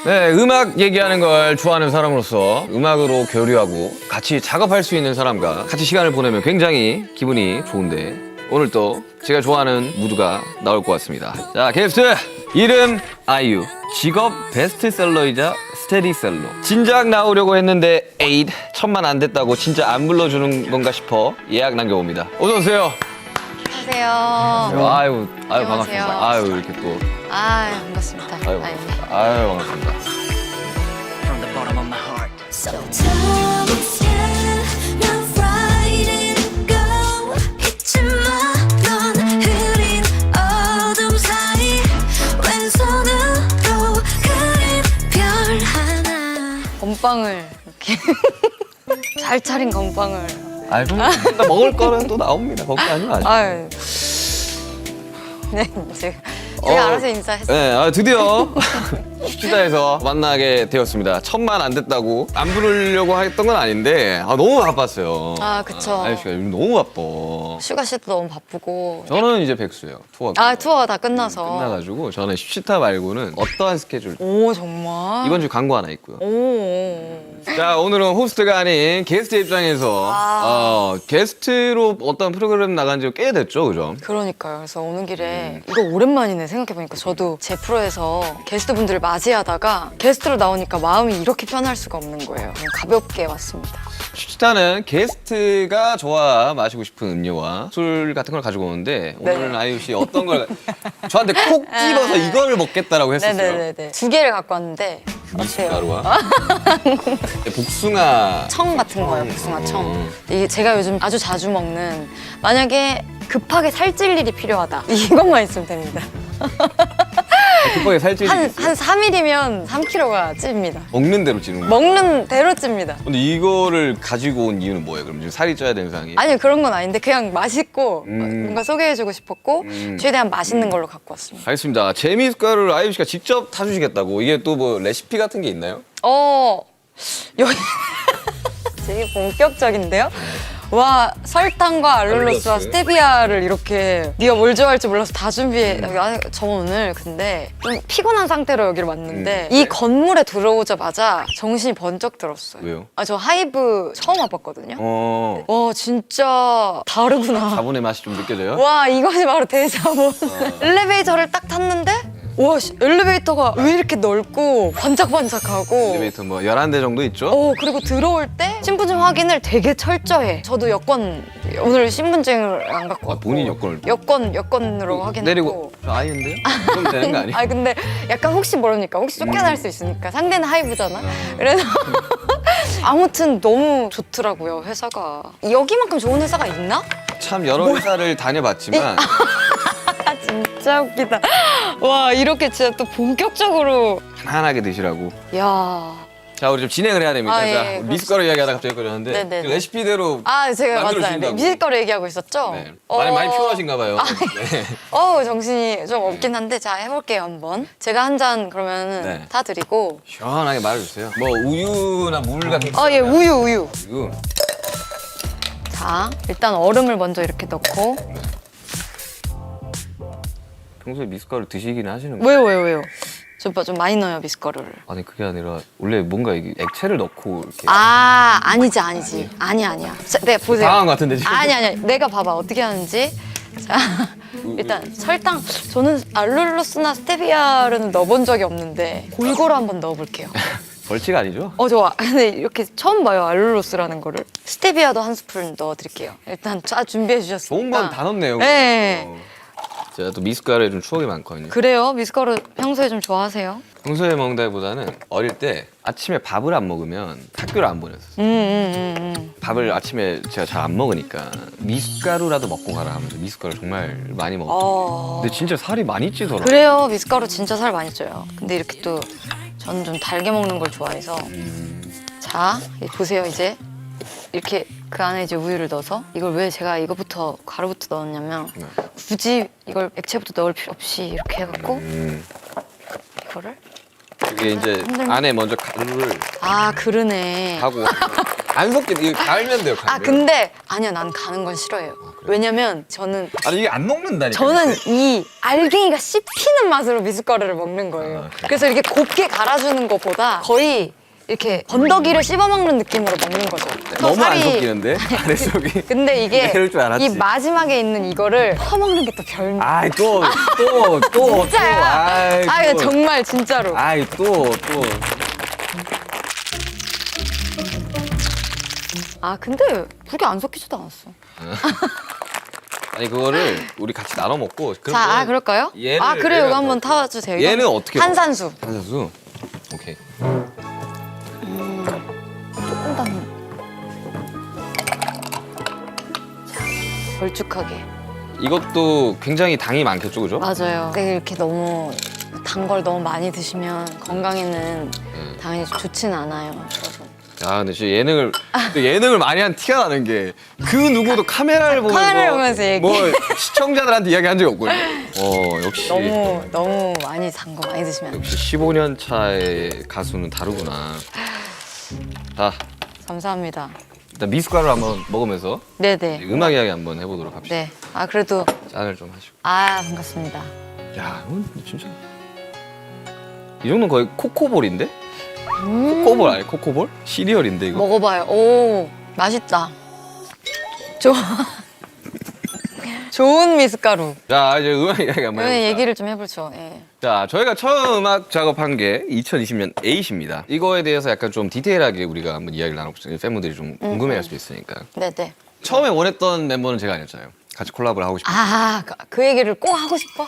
네, 음악 얘기하는 걸 좋아하는 사람으로서 음악으로 교류하고 같이 작업할 수 있는 사람과 같이 시간을 보내면 굉장히 기분이 좋은데 오늘 또 제가 좋아하는 무드가 나올 것 같습니다. 자, 게스트 이름 아이유, 직업 베스트셀러이자 스테디셀러. 진작 나오려고 했는데 에잇 천만 안 됐다고 진짜 안 불러주는 건가 싶어 예약 남겨봅니다. 어서 오세요. 안녕하세요. 아유 안녕하세요. 반갑습니다. 아유 이렇게 또 반갑습니다. 아유 반갑습니다. 아유 반갑습니다. From the bottom of my heart. So tell me, scared, now Friday to go. 잊지 마, 넌 흐린 어둠 사이 왼손으로 그린 별 하나. 건빵을 이렇게 잘 차린 건빵을. 아유 또 먹을 거는 또 나옵니다. 걱정하지 마시고. 아유. 네, 제가 알아서 인사했어요. 네, 드디어 슈치다에서 만나게 되었습니다. 천만 안 됐다고 안 부르려고 했던 건 아닌데 너무 바빴어요. 아, 그쵸. 아유 씨가 요즘 너무 바빠. 슈가 씨도 너무 바쁘고. 저는 이제 백수예요. 투어가. 아, 투어가 다 끝나서. 끝나가지고 저는 슈치타 말고는 어떠한 스케줄. 오, 정말? 이번 주 광고 하나 있고요. 오. 자, 오늘은 호스트가 아닌 게스트 입장에서 게스트로 어떤 프로그램 나간 지가 꽤 됐죠, 그죠? 그러니까요. 그래서 오는 길에 이거 오랜만이네 생각해보니까 저도 제 프로에서 게스트분들을 맞이하다가 게스트로 나오니까 마음이 이렇게 편할 수가 없는 거예요. 그냥 가볍게 왔습니다. 슈치타는 게스트가 좋아 마시고 싶은 음료와 술 같은 걸 가지고 오는데 오늘은 아이유 씨 어떤 걸 저한테 콕 집어서 이걸 먹겠다라고 했었어요. 네네네네. 두 개를 갖고 왔는데 어때요? 미숫가루와 복숭아 청 같은 거예요, 복숭아 청. 이게 제가 요즘 아주 자주 먹는, 만약에 급하게 살찔 일이 필요하다, 이것만 있으면 됩니다. 급하게 살찔 한 일이 있어요? 3일이면 3kg가 찝니다. 먹는 대로 찌는 거. 먹는 대로 찝니다. 근데 이거를 가지고 온 이유는 뭐예요? 그럼 지금 살이 쪄야 되는 상황이? 아니, 그런 건 아닌데 그냥 맛있고 뭔가 소개해주고 싶었고 최대한 맛있는 걸로 갖고 왔습니다. 알겠습니다. 재미있가루를 아이유 씨가 직접 타주시겠다고. 이게 또 뭐 레시피 같은 게 있나요? 여기 되게 본격적인데요? 와, 설탕과 알룰로스와 알룰로스. 스테비아를 이렇게 네가 뭘 좋아할지 몰라서 다 준비해. 저 오늘 근데 좀 피곤한 상태로 여기를 왔는데 이 건물에 들어오자마자 정신이 번쩍 들었어요. 왜요? 저 하이브 처음 와봤거든요. 어. 와, 진짜 다르구나. 자본의 맛이 좀 느껴져요? 와, 이것이 바로 대자본. 엘리베이터를 딱 탔는데 와, 엘리베이터가 왜 이렇게 넓고 반짝반짝하고. 엘리베이터 뭐 11대 정도 있죠? 그리고 들어올 때 신분증 확인을 되게 철저해. 저도 여권, 오늘 신분증을 안 갖고 왔고. 본인 여권을 여권으로 확인하고. 내리고 저 아이인데요? 그럼 되는 거 아니에요? 아니, 근데 약간 혹시 모르니까, 혹시 쫓겨날 수 있으니까. 상대는 하이브잖아. 그래서 아무튼 너무 좋더라고요, 회사가. 여기만큼 좋은 회사가 있나? 참 여러 회사를 다녀봤지만 아, 진짜 웃기다. 와, 이렇게 진짜 또 본격적으로. 편안하게 드시라고. 야. 자, 우리 좀 진행을 해야 됩니다. 아, 예, 자, 예, 미숫가루 이야기하다가 갑자기 그러는데 네네네. 그 레시피대로 아, 제가 맞아요. 만들어주신다고. 미숫가루 얘기하고 있었죠? 네. 많이 피곤하신가 봐요. 네. 정신이 좀 없긴 한데, 자, 해볼게요, 한번. 제가 한 잔 그러면은 네. 다 드리고. 시원하게 말해주세요. 뭐 우유나 물 같은 거. 예, 우유. 우유. 자, 일단 얼음을 먼저 이렇게 넣고. 평소에 미숫가루 드시기는 하시는 거예요? 왜요? 좀 많이 넣어요, 미숫가루를. 아니 그게 아니라 원래 뭔가 이게 액체를 넣고 이렇게 아니지. 아니야. 자, 네, 보세요. 당한 것 같은데 지금. 아니. 내가 봐봐, 어떻게 하는지. 자, 일단 설탕. 저는 알룰로스나 스테비아를 넣어본 적이 없는데 골고루 한번 넣어볼게요. 벌칙 아니죠? 좋아. 근데 이렇게 처음 봐요, 알룰로스라는 거를. 스테비아도 한 스푼 넣어드릴게요. 일단 다 준비해 주셨으니까. 좋은 건 다 넣네요. 네. 제가 또 미숫가루에 좀 추억이 많거든요. 그래요? 미숫가루 평소에 좀 좋아하세요? 평소에 먹는다기보다는 어릴 때 아침에 밥을 안 먹으면 학교를 안 보냈었어요. 밥을 아침에 제가 잘 안 먹으니까 미숫가루라도 먹고 가라 하면서 미숫가루 정말 많이 먹었거든요. 근데 진짜 살이 많이 찌더라고요. 그래요, 미숫가루 진짜 살 많이 쪄요. 근데 이렇게 또 저는 좀 달게 먹는 걸 좋아해서. 자, 보세요, 이제. 이렇게 그 안에 이제 우유를 넣어서, 이걸 왜 제가 이거부터 가루부터 넣었냐면 굳이 이걸 액체부터 넣을 필요 없이 이렇게 해갖고 이거를 이게 이제 안에 먼저 가루를 아 그러네. 하고 안 섞게 이거 갈면 돼요. 아 갈면. 근데 아니요 난 가는 건 싫어해요. 왜냐면 저는 아니 이게 안 녹는다니까. 저는 이 알갱이가 씹히는 맛으로 미숫가루를 먹는 거예요. 그래서 이렇게 곱게 갈아주는 것보다 거의 이렇게 건더기를 씹어먹는 느낌으로 먹는 거죠. 너무 안 살이- 섞이는데 아래쪽이. 근데 이게 이럴 줄 알았지. 이 마지막에 있는 이거를 퍼먹는 게 또 별미. 아이 또 진짜야. 아 이거 정말 진짜로. 아이 또. 아 근데 그게 안 섞이지도 않았어. 아니 그거를 우리 같이 나눠 먹고. 자, 아 그럴까요? 얘를- 아 그래 얘를 이거 한번 타와주세요. 이거 얘는 어떻게 탄산수. 탄산수. 오케이. 조금 더. 자, 걸쭉하게. 이것도 굉장히 당이 많겠죠, 그죠? 맞아요. 근데 이렇게 너무 단 걸 너무 많이 드시면 건강에는 당연히 좋지는 않아요. 그래서 야, 근데 진짜 예능을 많이 한 티가 나는 게 그 누구도 카메라를 보면서 카메라를 보면서 얘기해. 뭐 시청자들한테 이야기한 적이 없거든요. 역시 너무 많이 단 거 많이 드시면 안 돼요. 역시 15년 차의 가수는 다르구나. 자, 감사합니다. 일단 미숫가루 한번 먹으면서 네네. 음악 이야기 한번 해보도록 합시다. 네. 아 그래도 짠을 좀 하시고. 아 반갑습니다. 야, 이건 진짜 이 정도는 거의 코코볼인데? 코코볼 아니 코코볼? 시리얼인데 이거. 먹어봐요. 오 맛있다. 좋은 미숫가루. 자, 이제 음악 이야기 한번 오늘 해봅시다. 얘기를 좀 해보죠. 예. 자, 저희가 처음 음악 작업한 게 2020년 에잇입니다. 이거에 대해서 약간 좀 디테일하게 우리가 한번 이야기를 나눠보자. 팬분들이 좀 궁금해할 수도 있으니까. 네네. 처음에 원했던 멤버는 제가 아니었잖아요. 같이 콜라보를 하고 싶어요. 그 얘기를 꼭 하고 싶어?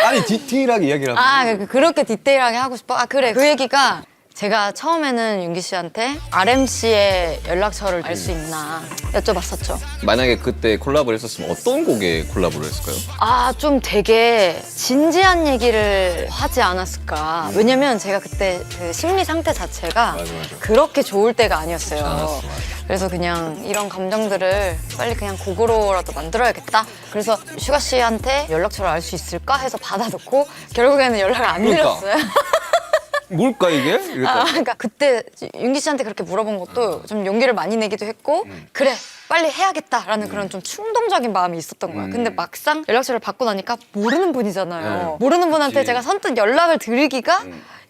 아니 디테일하게 이야기를 하고. 그렇게 디테일하게 하고 싶어? 아 그래 그 얘기가 제가 처음에는 윤기 씨한테 RMC의 연락처를 알 수 있나 여쭤봤었죠. 만약에 그때 콜라보를 했었으면 어떤 곡에 콜라보를 했을까요? 아 좀 되게 진지한 얘기를 하지 않았을까. 왜냐면 제가 그때 그 심리 상태 자체가 맞아. 그렇게 좋을 때가 아니었어요. 맞아. 그래서 그냥 이런 감정들을 빨리 그냥 곡으로라도 만들어야겠다. 그래서 슈가 씨한테 연락처를 알 수 있을까 해서 받아놓고 결국에는 연락을 안 그러니까. 드렸어요. 뭘까 이게? 이랬다. 그러니까 그때 윤기 씨한테 그렇게 물어본 것도 좀 용기를 많이 내기도 했고 그래 빨리 해야겠다라는 그런 좀 충동적인 마음이 있었던 거야. 근데 막상 연락처를 받고 나니까 모르는 분이잖아요. 네. 모르는 분한테 그치. 제가 선뜻 연락을 드리기가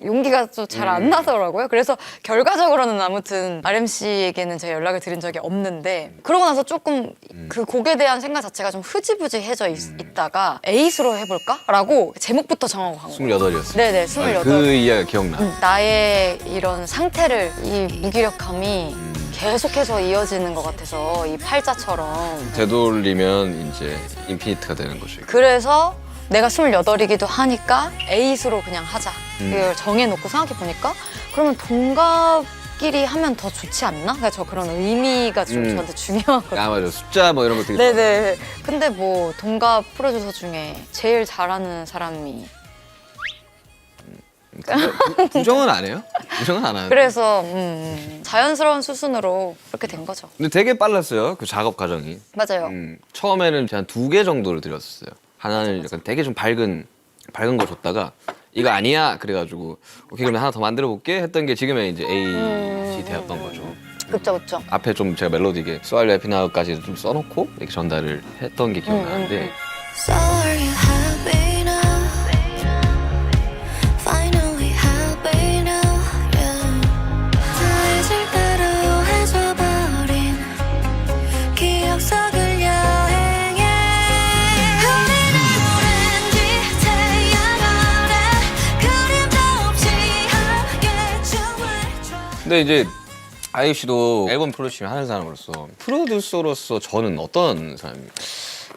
용기가 좀 잘 안 나더라고요. 그래서 결과적으로는 아무튼 RMC에게는 제가 연락을 드린 적이 없는데 그러고 나서 조금 그 곡에 대한 생각 자체가 좀 흐지부지해져 있다가 에잇으로 해볼까?라고 제목부터 정하고 간 거예요. 28이었어요. 네네 28. 그 이야기가 기억나. 나의 이런 상태를 이 무기력함이 계속해서 이어지는 것 같아서 이 팔자처럼 되돌리면 이제 인피니트가 되는 거죠. 그래서 내가 28이기도 하니까 에잇으로 그냥 하자 이걸 정해놓고 생각해보니까 그러면 동갑끼리 하면 더 좋지 않나? 그러니까 저 그런 의미가 좀 저한테 중요하거든요. 아 맞아. 숫자 뭐 이런 거 되게 네네. 근데 뭐 동갑 프로듀서 중에 제일 잘하는 사람이 부정은 안 해요? 부정은 안 하는데. 그래서 자연스러운 수순으로 그렇게 된 거죠. 근데 되게 빨랐어요. 그 작업 과정이. 맞아요. 처음에는 한 2개 정도를 드렸었어요. 하나는 약간 되게 좀 밝은 거 줬다가 이거 아니야 그래가지고 오케이 그럼 하나 더 만들어 볼게 했던 게 지금의 이제 에잇이 되었던 거죠. 그쵸 그쵸. 앞에 좀 제가 멜로디게 소알리 에피나우까지 좀 써놓고 이렇게 전달을 했던 게 기억나는데 So are you happy now? Finally happy now, yeah. 다 잊을 대로 해줘버린 기억 속을 여행해. 우리는 오렌지 태양 아래 그림자 없이 함께 춤을 춰. 근데 이제 아이유 씨도 앨범 프로듀싱을 하는 사람으로서 프로듀서로서 저는 어떤 사람입니까?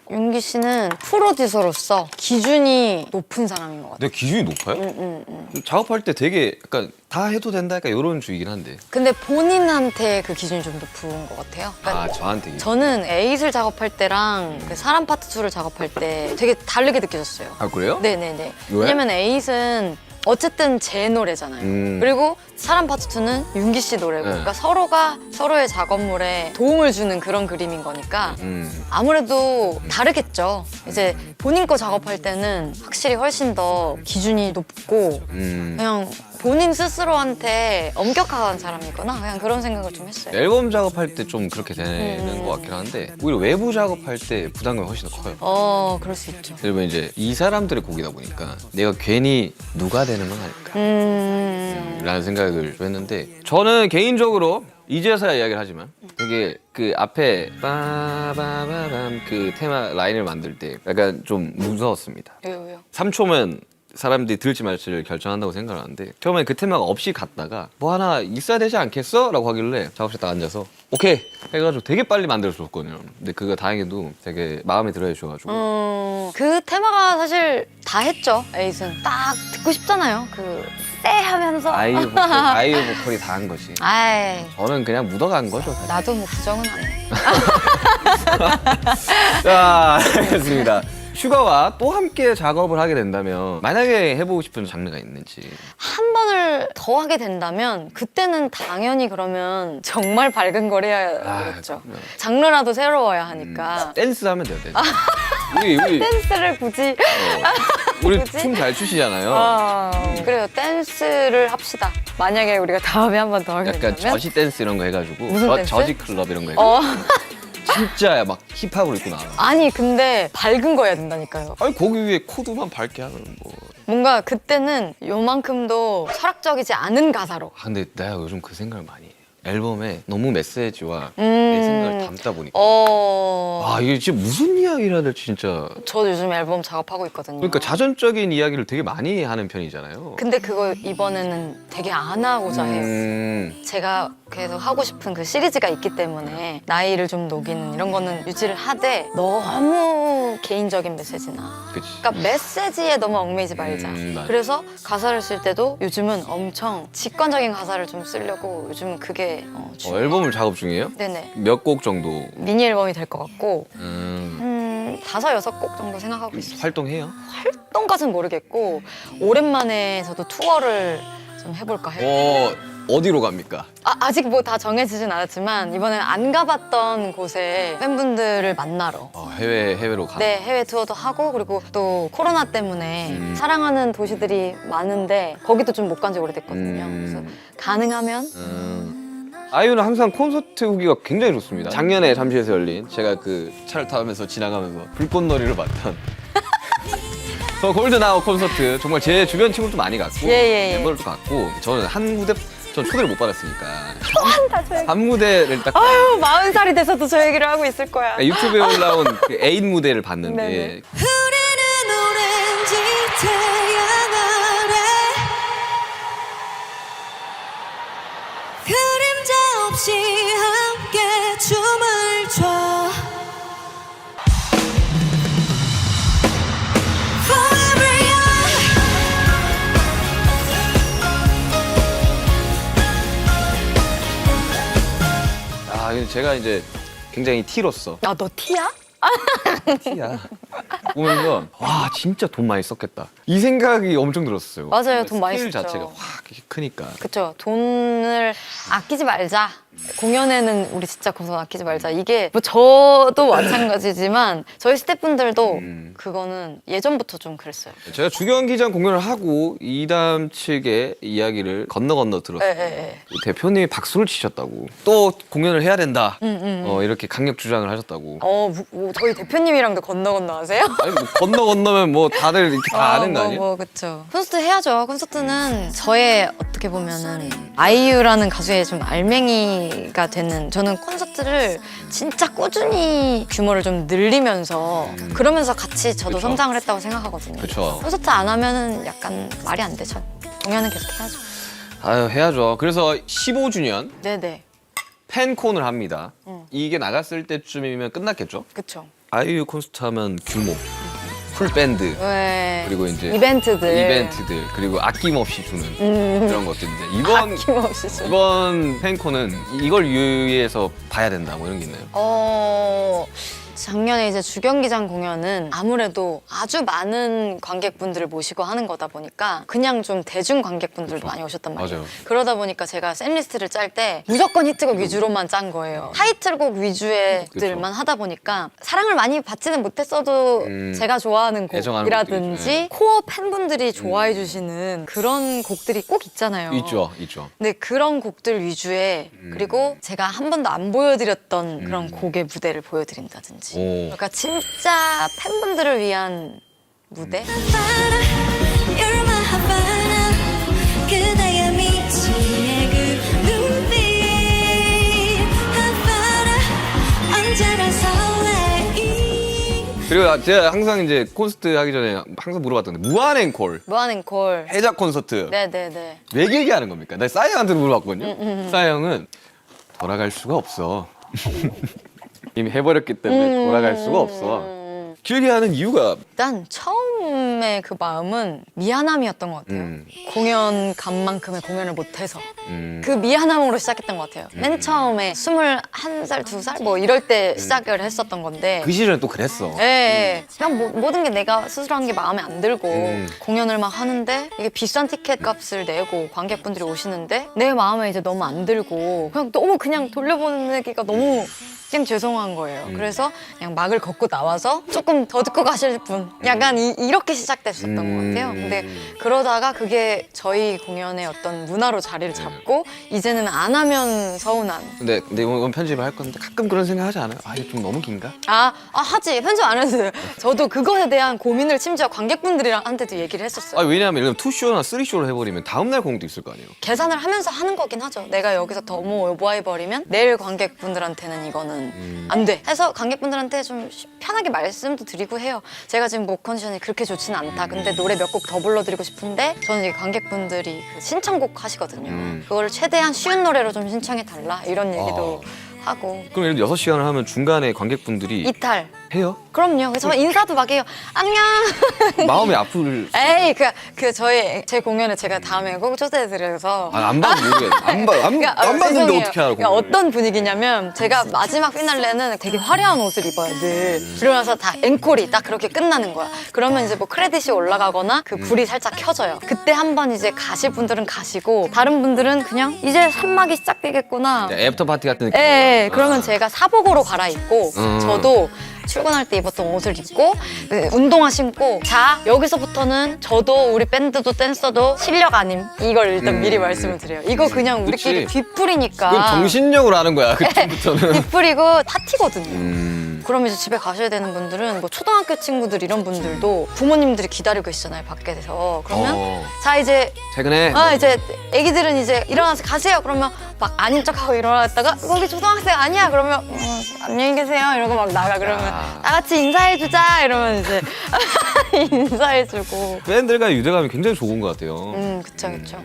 윤기 씨는 프로듀서로서 기준이 높은 사람인 것 같아요. 내 기준이 높아요? 작업할 때 되게 약간 다 해도 된다 약간 이런 주의긴 한데 근데 본인한테 그 기준이 좀 높은 것 같아요. 그러니까 아 저한테 기준. 저는 에잇을 작업할 때랑 그 사람 파트 2를 작업할 때 되게 다르게 느껴졌어요. 아 그래요? 네네네. 왜? 왜냐면 에잇은 어쨌든 제 노래잖아요. 그리고 사람 파트 2는 윤기 씨 노래고 네. 그러니까 서로가 서로의 작업물에 도움을 주는 그런 그림인 거니까 아무래도 다르겠죠. 이제 본인 거 작업할 때는 확실히 훨씬 더 기준이 높고 그냥 본인 스스로한테 엄격한 사람이구나 그냥 그런 생각을 좀 했어요. 앨범 작업할 때 좀 그렇게 되는 것 같긴 한데 오히려 외부 작업할 때 부담감이 훨씬 더 커요. 그럴 수 있죠. 그리고 이제 이 사람들의 곡이다 보니까 내가 괜히 누가 되는 건 아닐까 라는 생각을 좀 했는데 저는 개인적으로 이제서야 이야기를 하지만 되게 그 앞에 빠바바밤 그 테마 라인을 만들 때 약간 좀 무서웠습니다. 왜요? 3초면 사람들이 들을지 말지를 결정한다고 생각하는데 처음에 그 테마가 없이 갔다가 뭐 하나 있어야 되지 않겠어? 라고 하길래 작업실에 딱 앉아서 오케이 해가지고 되게 빨리 만들어서 줬거든요. 근데 그거 다행히도 되게 마음에 들어 해주셔가지고 그 테마가 사실 다 했죠. 에잇은 딱 듣고 싶잖아요. 그 쎄 하면서 아이유 보컬이 다 한 거지. 아이 저는 그냥 묻어간 거죠. 사실. 나도 뭐 부정은 안 해. 자, 알겠습니다. 슈가와 또 함께 작업을 하게 된다면 만약에 해보고 싶은 장르가 있는지. 한 번을 더 하게 된다면 그때는 당연히 그러면 정말 밝은 걸 해야겠죠. 그럼요. 장르라도 새로워야 하니까 댄스 하면 돼요, 댄스. 우리 댄스를 굳이 우리 굳이? 춤 잘 추시잖아요. 그래요. 댄스를 합시다. 만약에 우리가 다음에 한 번 더 하게 약간 된다면 저지 댄스 이런 거 해가지고 무슨 댄스? 저지 클럽 이런 거 해가지고 어 진짜 막 힙합으로 입고 나와. 아니 근데 밝은 거 해야 된다니까요. 아니 거기 위에 코드만 밝게 하면 뭐. 뭔가 그때는 요만큼도 철학적이지 않은 가사로. 근데 내가 요즘 그 생각을 많이 해요. 앨범에 너무 메시지와 내 생각을 담다 보니까 아 이게 진짜 무슨 이야기를 해야 될지 진짜. 저도 요즘 앨범 작업하고 있거든요. 그러니까 자전적인 이야기를 되게 많이 하는 편이잖아요. 근데 그거 이번에는 되게 안 하고자 해요. 제가 계속 하고 싶은 그 시리즈가 있기 때문에 나이를 좀 녹이는 이런 거는 유지를 하되 너무 개인적인 메시지나 그치. 그러니까 메시지에 너무 얽매이지 말자. 맞아. 그래서 가사를 쓸 때도 요즘은 엄청 직관적인 가사를 좀 쓰려고 요즘은 그게 앨범을 작업 중이에요? 네네. 몇 곡 정도 미니 앨범이 될 것 같고 5-6곡 정도 생각하고 있어요. 활동해요? 활동까지는 모르겠고 오랜만에 저도 투어를 좀 해볼까 해요. 어디로 갑니까? 아직 뭐 다 정해지진 않았지만 이번엔 안 가봤던 곳에 팬분들을 만나러 해외로 가. 네, 해외 투어도 하고 그리고 또 코로나 때문에 사랑하는 도시들이 많은데 거기도 좀 못 간 지 오래됐거든요. 그래서 가능하면 아이유는 항상 콘서트 후기가 굉장히 좋습니다. 작년에 잠실에서 열린 제가 그 차를 타면서 지나가면서 불꽃놀이를 봤던 저 골든아워 콘서트 정말 제 주변 친구도 많이 갔고 예. 멤버들도 갔고 저는 한 무대 전 초대를 못 받았으니까 한 무대를 딱 아유 40살이 돼서도 저 얘기를 하고 있을 거야. 유튜브에 올라온 그 애인 무대를 봤는데 네네. 우리는 오렌지 태양 아래 그림자 없이 함께 춤을 춰 Forever young 근데 제가 이제 굉장히 T로서 아, 너 T야? T야 보면서 와 진짜 돈 많이 썼겠다 이 생각이 엄청 들었어요. 맞아요, 돈 많이 스케일 썼죠. 자체가 확 이렇게 크니까. 그쵸. 돈을 아끼지 말자. 공연에는 우리 진짜 돈 아끼지 말자. 이게 뭐 저도 마찬가지지만 저희 스태프분들도 그거는 예전부터 좀 그랬어요. 제가 주경기장 공연을 하고 이담 측의 이야기를 건너 들었어요. 예. 대표님이 박수를 치셨다고 또 공연을 해야 된다 이렇게 강력 주장을 하셨다고. 저희 대표님이랑도 건너 하세요? 아니 뭐 건너면 뭐 다들 이렇게 다 아는 거 아니에요? 그쵸. 콘서트 해야죠. 콘서트는 저의 어떻게 보면은 아이유라는 가수의 좀 알맹이가 되는 저는 콘서트를 진짜 꾸준히 규모를 좀 늘리면서 그러면서 같이 저도 그쵸. 성장을 했다고 생각하거든요. 그쵸. 콘서트 안 하면은 약간 말이 안 되죠. 공연은 계속 해야죠. 아유 해야죠. 그래서 15주년 네네. 팬콘을 합니다. 이게 나갔을 때쯤이면 끝났겠죠? 그쵸. 아이유 콘서트 하면 규모, 풀 밴드, 네. 그리고 이제 이벤트들 그리고 아낌없이 주는 그런 것들인데 아낌없이 좀. 이번 팬콘은 이걸 유의해서 봐야 된다 뭐 이런 게 있나요? 작년에 이제 주경기장 공연은 아무래도 아주 많은 관객분들을 모시고 하는 거다 보니까 그냥 좀 대중 관객분들도 많이 오셨단 말이에요. 맞아요. 그러다 보니까 제가 셋리스트를 짤 때 무조건 히트곡 위주로만 짠 거예요. 타이틀곡 위주의들만 하다 보니까 사랑을 많이 받지는 못했어도 제가 좋아하는 애정하는 곡이라든지 곡들이, 코어 팬분들이 좋아해 주시는 그런 곡들이 꼭 있잖아요. 있죠. 근데 그런 곡들 위주의 그리고 제가 한 번도 안 보여드렸던 그런 곡의 무대를 보여드린다든지 오. 그러니까 진짜 팬분들을 위한 무대? Havana, you're my Havana. 그대의 미치의 그 눈빛. Havana, 언제나 설레임. 그리고 제가 항상 이제 콘서트 하기 전에 항상 물어봤던데 무한 앵콜, 무한 앵콜. 해작 콘서트 네네네. 왜 길게 하는 겁니까? 나 싸이 형한테 물어봤거든요. 싸이 형은 돌아갈 수가 없어. 이미 해버렸기 때문에 돌아갈 수가 없어. 길게 하는 이유가 일단 처음에 그 마음은 미안함이었던 것 같아요. 공연 간만큼의 공연을 못해서 그 미안함으로 시작했던 것 같아요. 맨 처음에 21살, 2살 뭐 이럴 때 시작을 했었던 건데 그 시절에 또 그랬어. 예, 그냥 모든 게 내가 스스로 하는 게 마음에 안 들고 공연을 막 하는데 이게 비싼 티켓 값을 내고 관객분들이 오시는데 내 마음에 이제 너무 안 들고 그냥 너무 그냥 돌려보내기가 너무 좀 죄송한 거예요. 그래서 그냥 막을 걷고 나와서 조금 더 듣고 가실 분 약간 이렇게 시작됐었던 것 같아요. 근데 그러다가 그게 저희 공연의 어떤 문화로 자리를 잡고 이제는 안 하면 서운한 근데 이건 편집을 할 건데 가끔 그런 생각 하지 않아요? 아 이거 좀 너무 긴가? 하지 편집 안 해도 돼요. 저도 그거에 대한 고민을 심지어 관객분들한테도 얘기를 했었어요. 아 왜냐하면 예를 들면 2쇼나 3쇼를 해버리면 다음날 공연도 있을 거 아니에요? 계산을 하면서 하는 거긴 하죠. 내가 여기서 너무 오버해버리면 내일 관객분들한테는 이거는 안 돼. 해서 관객분들한테 좀 편하게 말씀도 드리고 해요. 제가 지금 목 컨디션이 그렇게 좋지는 않다. 근데 노래 몇 곡 더 불러드리고 싶은데 저는 이제 관객분들이 그 신청곡 하시거든요. 그거를 최대한 쉬운 노래로 좀 신청해달라 이런 얘기도 하고. 그럼 예를 들어 6시간을 하면 중간에 관객분들이 이탈. 해요? 그럼요. 그래서 인사도 막 해요. 안녕. 마음이 아플 에이 제 공연에 제가 다음에 꼭 초대해드려서 안 봐도 모르겠어. 안 봤는데 죄송해요. 어떻게 알아? 그러니까 어떤 분위기냐면 제가 마지막 피날레는 되게 화려한 옷을 입어요 늘. 그러면서 다 앵콜이 딱 그렇게 끝나는 거야. 그러면 이제 뭐 크레딧이 올라가거나 그 불이 살짝 켜져요. 그때 한번 이제 가실 분들은 가시고 다른 분들은 그냥 이제 산막이 시작되겠구나. 애프터 파티 같은 느낌. 예, 그러면 제가 사복으로 갈아입고 저도 출근할 때 입었던 옷을 입고 운동화 신고 자 여기서부터는 저도 우리 밴드도 댄서도 실력 아님 이걸 일단 미리 말씀을 드려요. 이거 그냥 우리끼리 그치. 뒷풀이니까 그건 정신력으로 하는 거야 그때부터는. 뒷풀이고 파티거든요. 그럼 이제 집에 가셔야 되는 분들은 뭐 초등학교 친구들 이런 분들도 부모님들이 기다리고 계시잖아요 밖에서. 그러면 자 이제 최근에 이제 애기들은 이제 일어나서 가세요. 그러면 막 아닌 척하고 일어났다가 거기 초등학생 아니야. 그러면 안녕히 계세요. 이러고 막 나가. 그러면 다 같이 인사해주자. 이러면 이제 인사해주고. 밴들과 유대감이 굉장히 좋은 것 같아요. 그쵸 그쵸.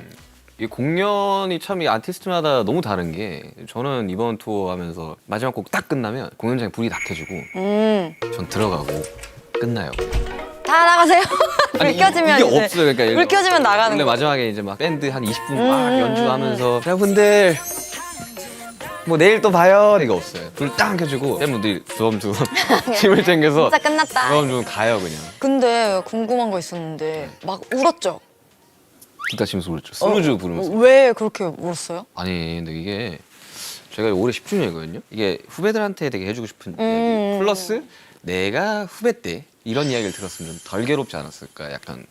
이 공연이 참 이 아티스트마다 너무 다른 게 저는 이번 투어 하면서 마지막 곡 딱 끝나면 공연장에 불이 다 켜지고 전 들어가고 끝나요. 다 나가세요. 불 켜지면 이게 이제 없어요. 그러니까 불 켜지면 나가는 원래 거. 마지막에 이제 막 밴드 한 20분 막 연주하면서 여러분들 뭐 내일 또 봐요. 이거 없어요. 불 딱 켜지고 팬분들이 두엄두엄 짐을 챙겨서 진짜 끝났다. 두엄두엄 가요 그냥. 근데 궁금한 거 있었는데 막 울었죠? 기타 치면서 울었죠. 스무즈 부르면서. 왜 그렇게 울었어요? 아니 근데 이게 제가 올해 10주년이거든요. 이게 후배들한테 되게 해주고 싶은 이야기 플러스 내가 후배 때 이런 이야기를 들었으면 좀 덜 괴롭지 않았을까. 약간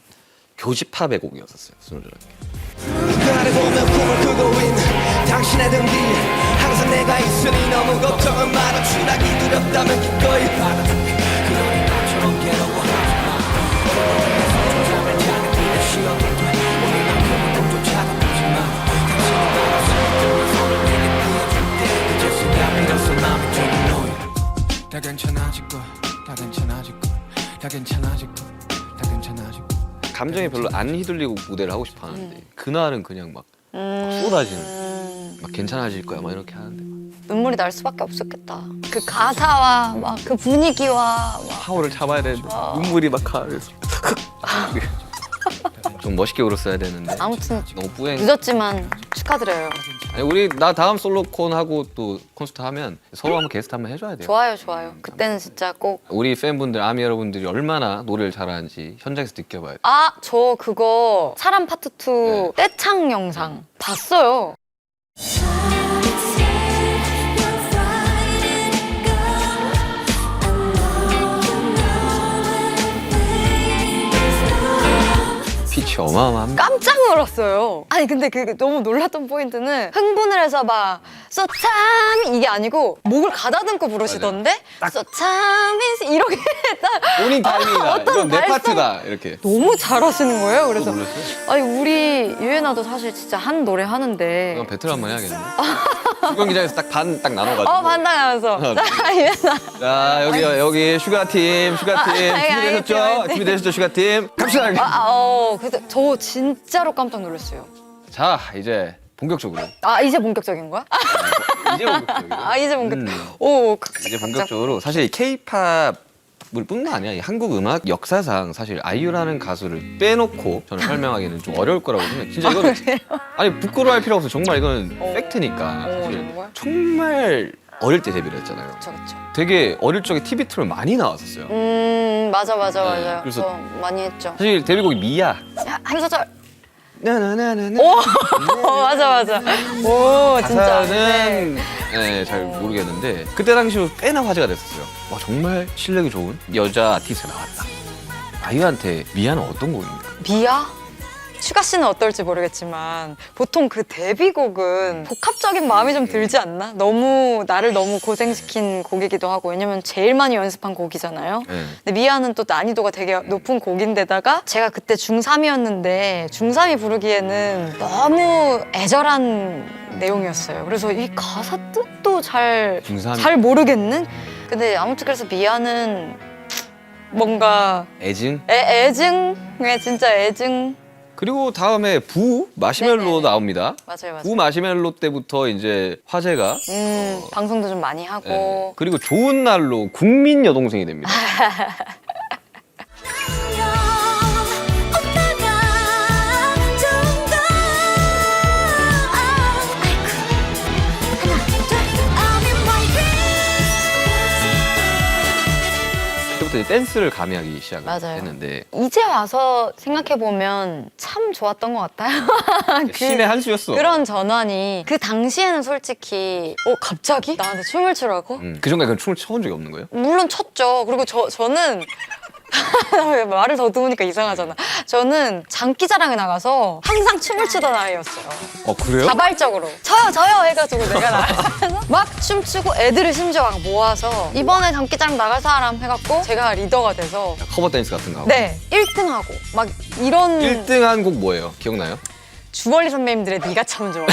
교집합의 곡이었었어요. 스무즈라는 게. 나를 보면 꿈을 꾸고 있는 당신의 등 뒤에 항상 내가 있으니 너무 걱정은 말아 취락이 두렵다면 기꺼이 받아줄게. 그러니 나처럼 괴로워하지 마. 잠을 자는 길에 쉬어도 돼. 오늘만큼은 꿈조차도 꾸지 마. 당신이 알아서 손을 내게 띄워줄게. 이제서야 비로소 마음이 좀 놓여. 다 괜찮아질 거야. 다 괜찮아질 거야. 다 괜찮아질 거야. 다 괜찮아질 거야. 감정이 별로 안 휘둘리고 무대를 하고 싶어 하는데 그날은 그냥 막 쏟아지는 막 괜찮아질 거야 막 이렇게 하는데 눈물이 날 수밖에 없었겠다. 그 가사와 막 그 분위기와 막 파워를 잡아야 되는데 눈물이 막 가면서 좀 멋있게 울었어야 되는데 아무튼 너무 뿌행. 늦었지만 축하드려요. 아니, 우리 나 다음 솔로콘 하고 또 콘서트 하면 서로 한번 게스트 한번 해줘야 돼요. 좋아요, 좋아요. 그때는 진짜 꼭. 우리 팬분들, 아미 여러분들이 얼마나 노래를 잘하는지 현장에서 느껴봐야 돼. 아, 저 그거 사람 파트 2 떼창 영상 봤어요. 피치 어마어마합니다. 깜짝 놀랐어요. 아니 근데 그 너무 놀랐던 포인트는 흥분을 해서 막 So time 이게 아니고 목을 가다듬고 부르시던데 So time is 이렇게 딱 본인 타이밍이다. 어떤 이건 내 발성- 파트다. 이렇게. 너무 잘하시는 거예요. 그래서 놀랐어요? 아니 우리 유엔아도 사실 진짜 한 노래 하는데 이건 배틀 한번 해야겠네. 수경 기장에서 딱 반 딱 나눠가지고. 반당하면서 자 유엔아 자 여기 슈가팀 준비되셨죠? 알겠지. 준비되셨죠 슈가팀? 갑시다. 그래서 저 진짜로 깜짝 놀랐어요. 자 이제 본격적으로. 아 이제 본격적인 거야? 이제 본격적으로. 아 이제 본격. 음. 오 이제 본격적으로 사실 K-팝을 뿐만 아니라 이 한국 음악 역사상 사실 아이유라는 가수를 빼놓고 저는 설명하기는 좀 어려울 거라고 생각해요. 진짜 이거는 아니 부끄러워할 필요 없어. 정말 이건 팩트니까. 사실 정말 어릴 때 데뷔를 했잖아요. 그쵸. 되게 어릴 적에 TV 틀을 많이 나왔었어요. 맞아요. 네, 그래서- 저 많이 했죠. 사실 데뷔곡이 미야. 야, 한 소절. 나나나나나. 오 맞아. 오 진짜. 가사는 네, 잘 모르겠는데 그때 당시로 꽤나 화제가 됐었어요. 와 정말 실력이 좋은 여자 아티스트가 나왔다. 아이유한테 미아는 어떤 곡입니까? 미야? 슈가 씨는 어떨지 모르겠지만 보통 그 데뷔곡은 복합적인 마음이 좀 들지 않나? 나를 너무 고생시킨 곡이기도 하고 왜냐면 제일 많이 연습한 곡이잖아요. 네. 근데 미아는 또 난이도가 되게 높은 곡인데다가 제가 그때 중3이었는데 중3이 부르기에는 너무 애절한 내용이었어요. 그래서 이 가사 뜻도 잘 중3 모르겠는? 근데 아무튼 그래서 미아는 뭔가 애증. 애증? 진짜 애증. 그리고 다음에 부 마시멜로 네네네. 나옵니다. 맞아요. 부 마시멜로 때부터 이제 화제가 방송도 좀 많이 하고. 네. 그리고 좋은 날로 국민 여동생이 됩니다. 오빠가 좀더 I'm in my 그때부터 이제 댄스를 가미하기 시작을 맞아요. 했는데 이제 와서 생각해보면 참 좋았던 것 같아요. 신의 한 수였어. 그런 전환이 그 당시에는 솔직히 갑자기 나한테 춤을 추라고? 그 전까지 그럼 춤을 춰본 적이 없는 거예요? 물론 췄죠. 그리고 저는 말을 더듬으니까 이상하잖아. 저는 장기자랑에 나가서 항상 춤을 추던 아이였어요. 그래요? 자발적으로 저요 해가지고 내가 나가서 막 춤추고 애들을 심지어 막 모아서 이번에 장기자랑 나갈 사람 해갖고 제가 리더가 돼서 커버 댄스 같은 거 하고. 네 1등하고 막 이런 1등한 곡 뭐예요? 기억나요? 주얼리 선배님들의 네가 참 좋아.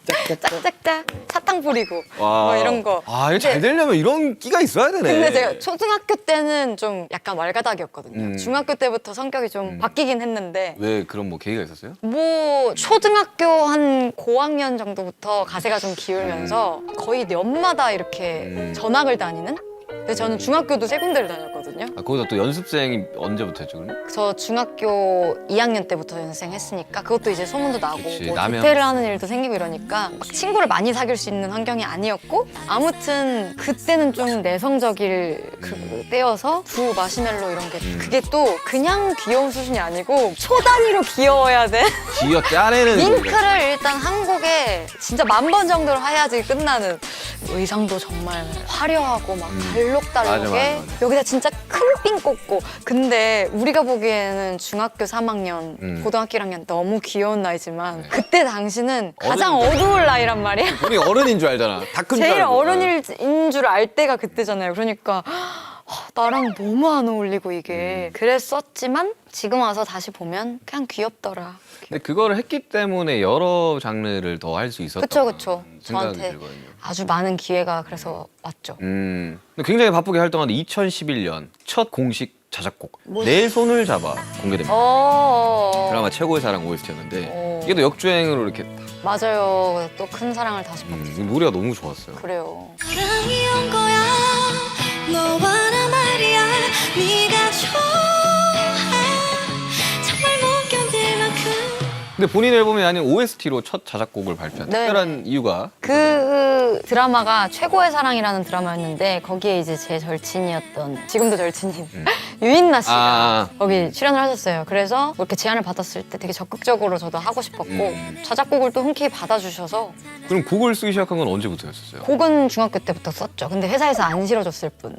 짝짝짝 사탕 뿌리고 뭐 이런 거. 아, 이거 잘 되려면 이런 끼가 있어야 되네. 근데 제가 초등학교 때는 좀 약간 왈가닥이었거든요. 중학교 때부터 성격이 좀 바뀌긴 했는데 왜 그런 뭐 계기가 있었어요? 뭐 초등학교 한 고학년 정도부터 가세가 좀 기울면서 거의 년마다 이렇게 전학을 다니는? 근데 저는 중학교도 세 군데를 다녔거든요. 아, 거기서 또 연습생이 언제부터 했죠, 그러면? 저 중학교 2학년 때부터 연습생했으니까 그것도 이제 소문도 나고 그치, 뭐 나면- 대퇴를 하는 일도 생기고 이러니까 막 친구를 많이 사귈 수 있는 환경이 아니었고 아무튼 그때는 좀 내성적일 그 때여서 부 마시멜로 이런 게 그게 또 그냥 귀여운 수준이 아니고 초 단위로 귀여워야 돼. 기어 짜내는 링크를 일단 한 곡에 진짜 10,000번 정도로 해야지 끝나는 의상도 정말 화려하고 막 달록달록해. 맞아. 여기다 진짜 큰 핀 꽂고. 근데 우리가 보기에는 중학교 3학년, 고등학교 1학년 너무 귀여운 나이지만 그때 당시는 가장 어두울 나이란 말이야. 우리 어른인 줄 알잖아. 다 큰 줄 제일 알고. 어른인 줄 알 때가 그때잖아요. 그러니까 나랑 너무 안 어울리고 이게 그랬었지만 지금 와서 다시 보면 그냥 귀엽더라. 근데 그거를 했기 때문에 여러 장르를 더 할 수 있었던 그쵸. 생각이 저한테 들거든요. 아주 많은 기회가 그래서 왔죠. 근데 굉장히 바쁘게 활동하는데 2011년 첫 공식 자작곡 뭐지? 내 손을 잡아 공개됩니다. 드라마 최고의 사랑 OST였는데 이게 또 역주행으로 이렇게 맞아요. 또 큰 사랑을 다시 받았어요. 노래가 너무 좋았어요. 그래요. 사랑이 온 거야 너와 나 말이야 네가 좋아 근데 본인 앨범이 아닌 OST로 첫 자작곡을 발표한 네. 특별한 이유가 그 드라마가 최고의 사랑이라는 드라마였는데 거기에 이제 제 절친이었던 지금도 절친인 유인나 씨가 아. 거기 출연을 하셨어요. 그래서 이렇게 제안을 받았을 때 되게 적극적으로 저도 하고 싶었고 자작곡을 또 흔쾌히 받아주셔서 그럼 곡을 쓰기 시작한 건 언제부터였었어요? 곡은 중학교 때부터 썼죠. 근데 회사에서 안 실어줬을 뿐.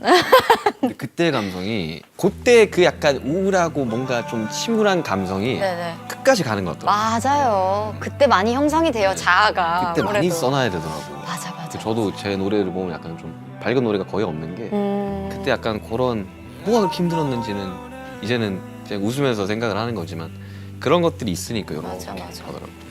근데 그때 감성이 그때 그 약간 우울하고 뭔가 좀 침울한 감성이 네네. 끝까지 가는 것 같더라고요. 맞아요. 그때 많이 형성이 돼요. 자아가. 그때 많이 아무래도. 써놔야 되더라고요. 맞아 맞아. 저도 제 노래를 보면 약간 좀 밝은 노래가 거의 없는 게 그때 약간 그런 뭐가 그렇게 힘들었는지는 이제는 그냥 웃으면서 생각을 하는 거지만 그런 것들이 있으니까 이런 맞아, 거 맞아. 하더라고요.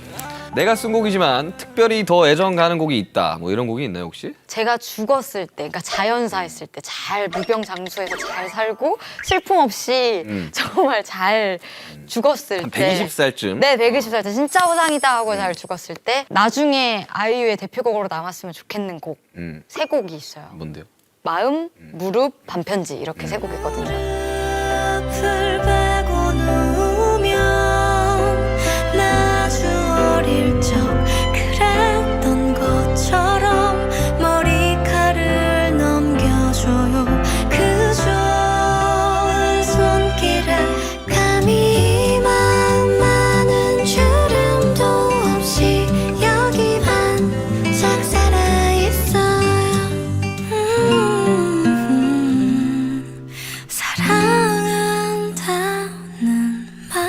내가 쓴 곡이지만 특별히 더 애정 가는 곡이 있다. 뭐 이런 곡이 있나요 혹시? 제가 죽었을 때, 그러니까 자연사 했을 때 잘 무병장수해서 잘 살고 슬픔 없이 정말 잘 죽었을 한 때 120살쯤? 네, 120살 때 진짜 호상이다 하고 잘 죽었을 때 나중에 아이유의 대표곡으로 남았으면 좋겠는 곡 세 곡이 있어요. 뭔데요? 마음, 무릎, 반편지 이렇게 세 곡이 있거든요. 앞을 베고 누우면 나주 어릴 적 그랬던 것처럼 머리카락을 넘겨줘요. 그 좋은 손길에 감히 마음 많은 주름도 없이 여기 반짝 살아있어요. 사랑한다는 말.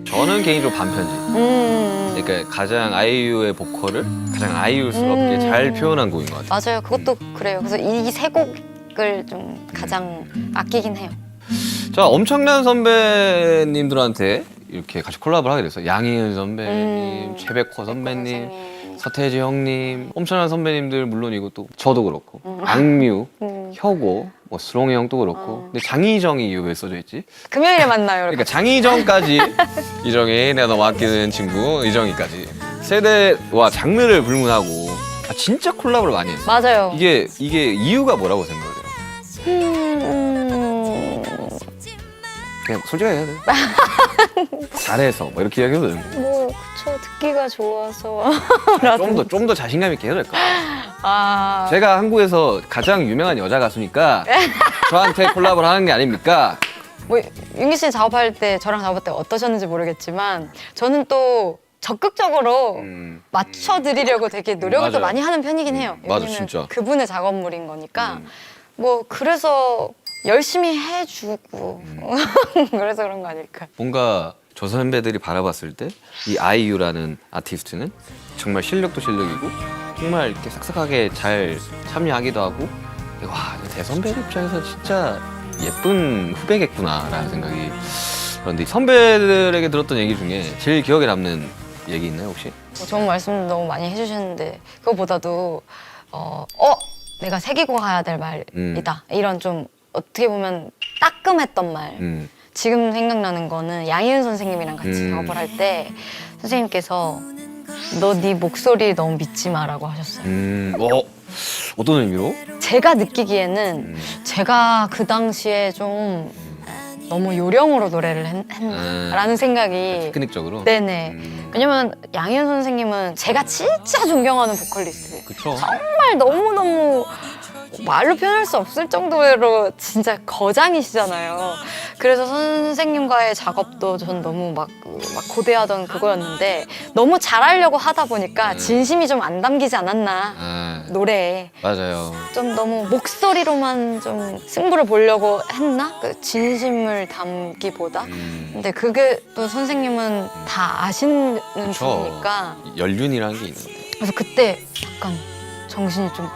저는 개인적으로 반편지. 그러니까 가장 아이유의 보컬을 가장 아이유스럽게 잘 표현한 곡인 것 같아요. 맞아요. 그것도 그래요. 그래서 이 세 곡을 좀 가장 아끼긴 해요. 자, 엄청난 선배님들한테 이렇게 같이 콜라보를 하게 됐어요. 양희은 선배님, 최백호 선배님, 서태지 형님, 엄청난 선배님들 물론이고 또 저도 그렇고 악뮤, 혁오, 뭐 수롱이 형도 그렇고 근데 장희정이 이게 왜 써져 있지? 금요일에 만나요. 그러니까 장희정까지 이정이 내가 너무 아끼는 친구 이정이까지 세대와 장르를 불문하고 진짜 콜라보를 많이 했어요. 맞아요. 이게 이유가 뭐라고 생각을 해요? 그냥 솔직하게 해야 돼. 잘해서 뭐 이렇게 이야기해도 되는 거고. 뭐 그쵸. 듣기가 좋아서. 좀 더 자신감 있게 해야 될 것 같아요. 아. 제가 한국에서 가장 유명한 여자 가수니까 저한테 콜라보를 하는 게 아닙니까? 뭐 윤기 씨 작업할 때 저랑 작업할 때 어떠셨는지 모르겠지만 저는 또 적극적으로 맞춰드리려고 되게 노력을 또 맞아요. 많이 하는 편이긴 해요. 맞아, 왜냐면 진짜. 그분의 작업물인 거니까 뭐 그래서 열심히 해주고 그래서 그런 거 아닐까. 뭔가 저 선배들이 바라봤을 때 이 아이유라는 아티스트는 정말 실력도 실력이고 정말 이렇게 싹싹하게 잘 참여하기도 하고 와 대선배들 입장에서 진짜 예쁜 후배겠구나라는 생각이 그런데 선배들에게 들었던 얘기 중에 제일 기억에 남는 얘기 있나요 혹시? 좋은 말씀 너무 많이 해주셨는데 그거보다도 내가 새기고 가야 될 말이다. 이런 좀 어떻게 보면 따끔했던 말. 지금 생각나는 거는 양희은 선생님이랑 같이 작업을 할 때 선생님께서 너 네 목소리 너무 믿지 마라고 하셨어요. 어떤 의미로? 제가 느끼기에는 제가 그 당시에 좀 너무 요령으로 노래를 했나라는 생각이 테크닉적으로? 네네. 왜냐면 양희은 선생님은 제가 진짜 존경하는 보컬리스트. 그쵸. 정말 너무너무 말로 표현할 수 없을 정도로 진짜 거장이시잖아요. 그래서 선생님과의 작업도 전 너무 막 고대하던 그거였는데 너무 잘하려고 하다 보니까 진심이 좀 안 담기지 않았나 노래에. 맞아요. 좀 너무 목소리로만 좀 승부를 보려고 했나? 그 진심을 담기보다. 근데 그게 또 선생님은 다 아시는 분이니까. 연륜이라는 게 있는데. 그래서 그때 약간 정신이 좀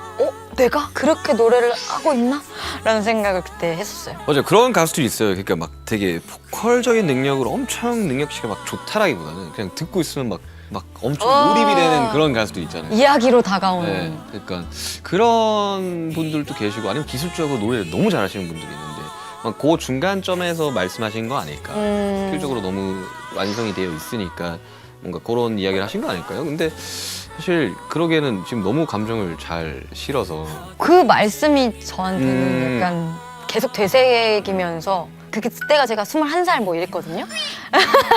내가 그렇게 노래를 하고 있나? 라는 생각을 그때 했었어요. 맞아요. 그런 가수들이 있어요. 그러니까 막 되게 보컬적인 능력으로 엄청 능력치가 막 좋다라기보다는 그냥 듣고 있으면 막 엄청 몰입이 되는 그런 가수들 있잖아요. 이야기로 다가오는. 네, 그러니까 그런 분들도 계시고 아니면 기술적으로 노래를 너무 잘하시는 분들이 있는데 그 중간점에서 말씀하신 거 아닐까. 스킬적으로 너무 완성이 되어 있으니까 뭔가 그런 이야기를 하신 거 아닐까요? 근데 사실 그러기에는 지금 너무 감정을 잘 실어서 그 말씀이 저한테는 약간 계속 되새기면서 그때가 제가 21살 뭐 이랬거든요.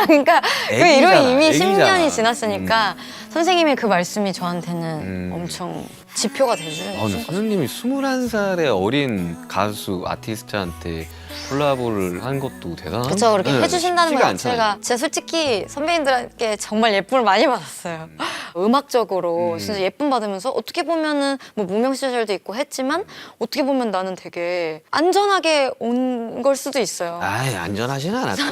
그러니까 그 애기잖아, 이름이 이미 애기잖아. 10년이 지났으니까 선생님의 그 말씀이 저한테는 엄청 지표가 돼주는 근데 거죠. 선생님이 21살의 어린 가수 아티스트한테 콜라보를 한 것도 대단한. 그렇죠. 그렇게 네, 해주신다는 쉽지가 것 자체가 진짜 솔직히 선배님들께 정말 예쁨을 많이 받았어요. 음악적으로 진짜 예쁨 받으면서 어떻게 보면은 뭐 무명 시절도 있고 했지만 어떻게 보면 나는 되게 안전하게 온 걸 수도 있어요. 아이, 안전하진 않았죠.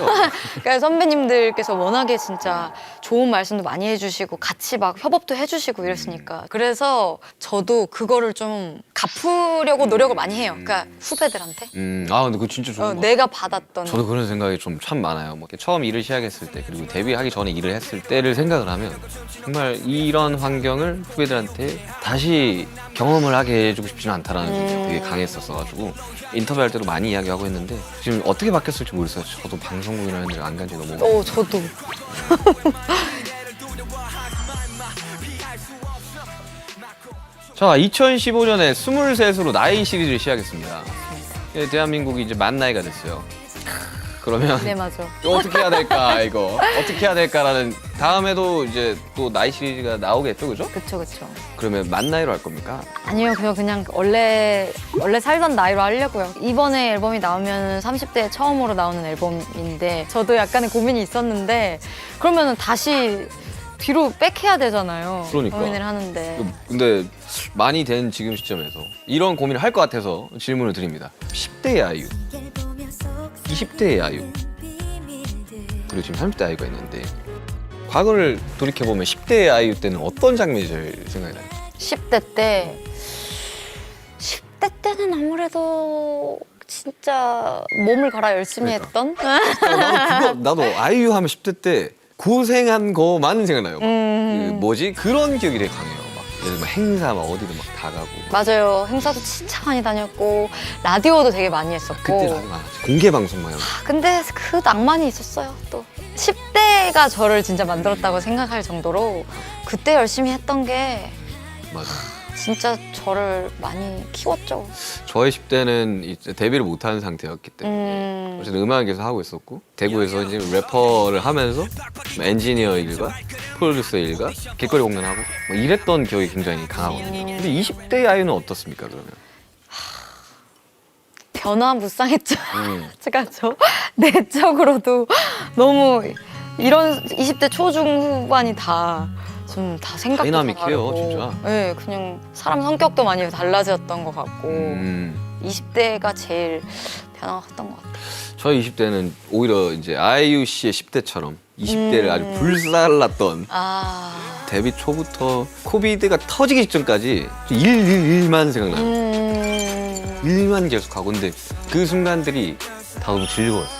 그러니까 선배님들께서 워낙에 진짜 좋은 말씀도 많이 해주시고 같이 막 협업도 해주시고 이랬으니까 그래서 저도 그거를 좀 갚으려고 노력을 많이 해요. 그러니까 후배들한테 근데 그거 진짜 좋은 거 같아요. 내가 받았던 저도 그런 생각이 좀 참 많아요. 뭐 이렇게 처음 일을 시작했을 때 그리고 데뷔하기 전에 일을 했을 때를 생각을 하면 정말 이런 환경을 후배들한테 다시 경험을 하게 해주고 싶지는 않다라는 생각이 되게 강했었어가지고 인터뷰할 때도 많이 이야기하고 했는데 지금 어떻게 바뀌었을지 모르겠어요. 저도 방송국이나 했는데 안 간 지 너무 저도 자, 2015년에 23으로 나이 시리즈를 시작했습니다. 대한민국이 이제 만 나이가 됐어요. 그러면 네 맞아. 어떻게 해야 될까 이거 어떻게 해야 될까라는 다음에도 이제 또 나이 시리즈가 나오겠죠, 그죠? 그쵸 그쵸. 그러면 만 나이로 할 겁니까? 아니요, 그냥 원래 살던 나이로 하려고요. 이번에 앨범이 나오면 30대에 처음으로 나오는 앨범인데 저도 약간의 고민이 있었는데 그러면 다시 뒤로 백해야 되잖아요. 그러니까. 고민을 하는데. 근데 많이 된 지금 시점에서 이런 고민을 할 것 같아서 질문을 드립니다. 10대의 아이유, 20대의 아이유, 그리고 지금 30대 아이유가 있는데 과거를 돌이켜보면 10대의 아이유 때는 어떤 장면이 제일 생각이 나요? 10대 때는 아무래도 진짜 몸을 갈아 열심히 했던? 나도 아이유 하면 10대 때 고생한 거만 생각나요. 그런 기억이 되게 강해요. 막 예를 들면 행사 막 어디든 막 다 가고. 맞아요. 행사도 진짜 많이 다녔고 라디오도 되게 많이 했었고. 그때 되게 많았죠. 공개 방송만 해요. 근데 그 낭만이 있었어요. 또 10대가 저를 진짜 만들었다고 생각할 정도로 그때 열심히 했던 게 맞아. 진짜 저를 많이 키웠죠. 저의 10대는 이제 데뷔를 못하는 상태였기 때문에 어쨌든 음악을 계속 하고 있었고 대구에서 이제 래퍼를 하면서 엔지니어 일과 프로듀서 일과 길거리 공연하고 뭐 이랬던 기억이 굉장히 강하거든요. 근데 20대의 아이유는 어떻습니까 그러면? 변화무쌍했죠. 제가 내적으로도 너무 이런 20대 초중후반이 다 생각도 다이나믹해요, 다르고. 진짜. 네, 그냥 사람 성격도 많이 달라졌던 것 같고 20대가 제일 변화가 컸던 것 같아요. 저희 20대는 오히려 이제 아이유 씨의 10대처럼 20대를 아주 불살랐던 데뷔 초부터 코비드가 터지기 직전까지 일만 생각나요. 일만 계속하고 근데 그 순간들이 다 너무 즐거웠어요.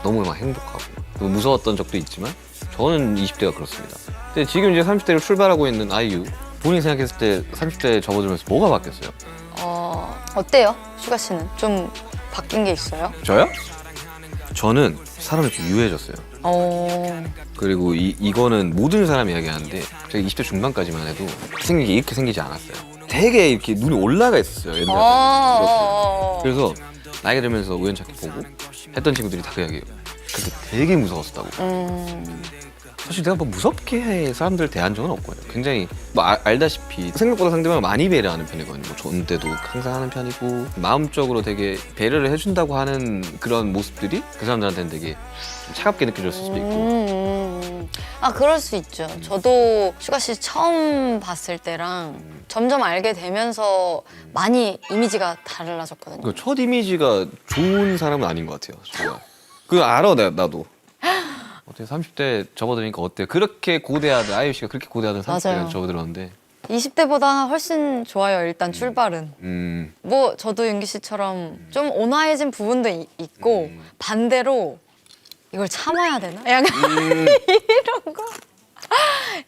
너무 막 행복하고 무서웠던 적도 있지만 저는 20대가 그렇습니다. 근데 지금 이제 30대를 출발하고 있는 아이유 본인이 생각했을 때 30대에 접어들면서 뭐가 바뀌었어요? 어때요? 슈가 씨는 좀 바뀐 게 있어요? 저요? 저는 사람이 좀 유해졌어요. 그리고 이거는 모든 사람이 이야기하는데 제가 20대 중반까지만 해도 생긴 게 이렇게 생기지 않았어요. 되게 이렇게 눈이 올라가 있었어요. 옛날에 이렇게. 그래서 나이가 들면서 우연찮게 보고 했던 친구들이 다 그 이야기해요. 그때 되게 무서웠었다고. 사실 내가 뭐 무섭게 해 사람들 대한 적은 없고요. 굉장히 뭐 알다시피 생각보다 상대방을 많이 배려하는 편이거든요. 뭐 좋은 때도 항상 하는 편이고 마음적으로 되게 배려를 해준다고 하는 그런 모습들이 그 사람들한테는 되게 좀 차갑게 느껴졌을 수도 있고. 그럴 수 있죠. 저도 슈가 씨 처음 봤을 때랑 점점 알게 되면서 많이 이미지가 달라졌거든요. 그 첫 이미지가 좋은 사람은 아닌 것 같아요. 제가. 그거 알아 나도. 어떻게 30대 접어드니까 어때요? 그렇게 고대하던 아이유 씨가 그렇게 고대하던 30대에 맞아요. 접어들었는데 20대보다 훨씬 좋아요. 일단 출발은. 뭐 저도 윤기 씨처럼 좀 온화해진 부분도 있고 반대로 이걸 참아야 되나? 약간 이런 거.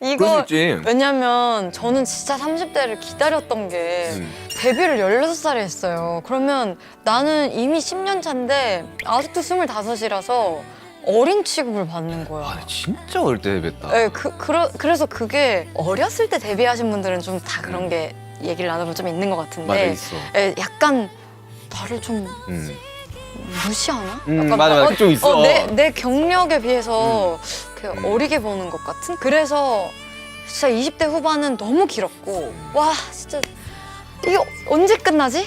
그럴 이거 수 있지. 왜냐면 저는 진짜 30대를 기다렸던 게 데뷔를 16살에 했어요. 그러면 나는 이미 10년 차인데 아직도 25이라서 어린 취급을 받는 거야. 아, 진짜 어릴 때 데뷔했다. 네, 그래서 그게 어렸을 때 데뷔하신 분들은 좀 다 그런 게 얘기를 나눠보면 좀 있는 것 같은데 맞아, 있어. 네, 약간 나를 좀 무시하나? 맞아. 좀 있어. 내 경력에 비해서 어리게 보는 것 같은? 그래서 진짜 20대 후반은 너무 길었고 와 진짜 이게 언제 끝나지?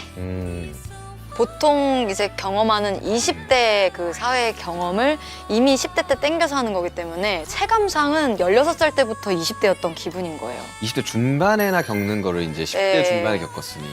보통 이제 경험하는 20대 그 사회 경험을 이미 10대 때 땡겨서 하는 거기 때문에 체감상은 16살 때부터 20대였던 기분인 거예요. 20대 중반에나 겪는 거를 이제 10대 네. 중반에 겪었으니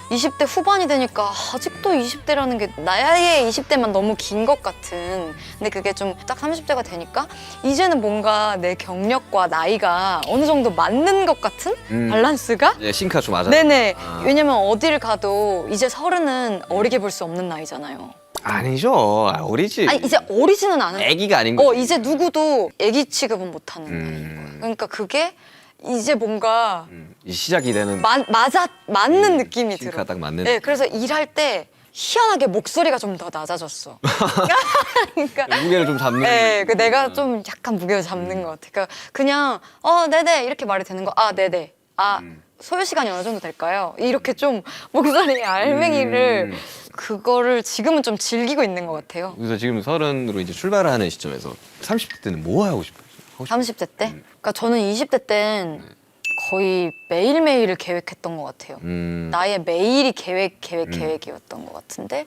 20대 후반이 되니까 아직도 20대라는 게 나의 20대만 너무 긴 것 같은. 근데 그게 좀 딱 30대가 되니까 이제는 뭔가 내 경력과 나이가 어느 정도 맞는 것 같은 밸런스가? 이제 싱크가 좀 맞아. 네네. 아. 왜냐면 어디를 가도 이제 30은 어리게 볼 수 없는 나이잖아요. 아니죠. 어리지. 아니 이제 어리지는 않은데. 애기가 아닌 거지. 이제 누구도 애기 취급은 못하는 거예요. 그러니까 그게 이제 뭔가 이 시작이 되는 맞는 느낌이 싱크가 들어. 딱 맞는. 네, 그래서 일할 때 희한하게 목소리가 좀 더 낮아졌어. 그러니까 무게를 좀 잡는. 네, 내가 좀 약간 무게를 잡는 것 같아. 그러니까 그냥 네네 이렇게 말이 되는 거. 네네. 소요 시간이 어느 정도 될까요? 이렇게 좀 목소리 알맹이를 그거를 지금은 좀 즐기고 있는 것 같아요. 그래서 지금 30으로 이제 출발을 하는 시점에서 30대 때는 뭐 하고 싶어요? 30대 때? 그러니까 저는 20대 땐 거의 매일매일을 계획했던 것 같아요. 나의 매일이 계획이었던 것 같은데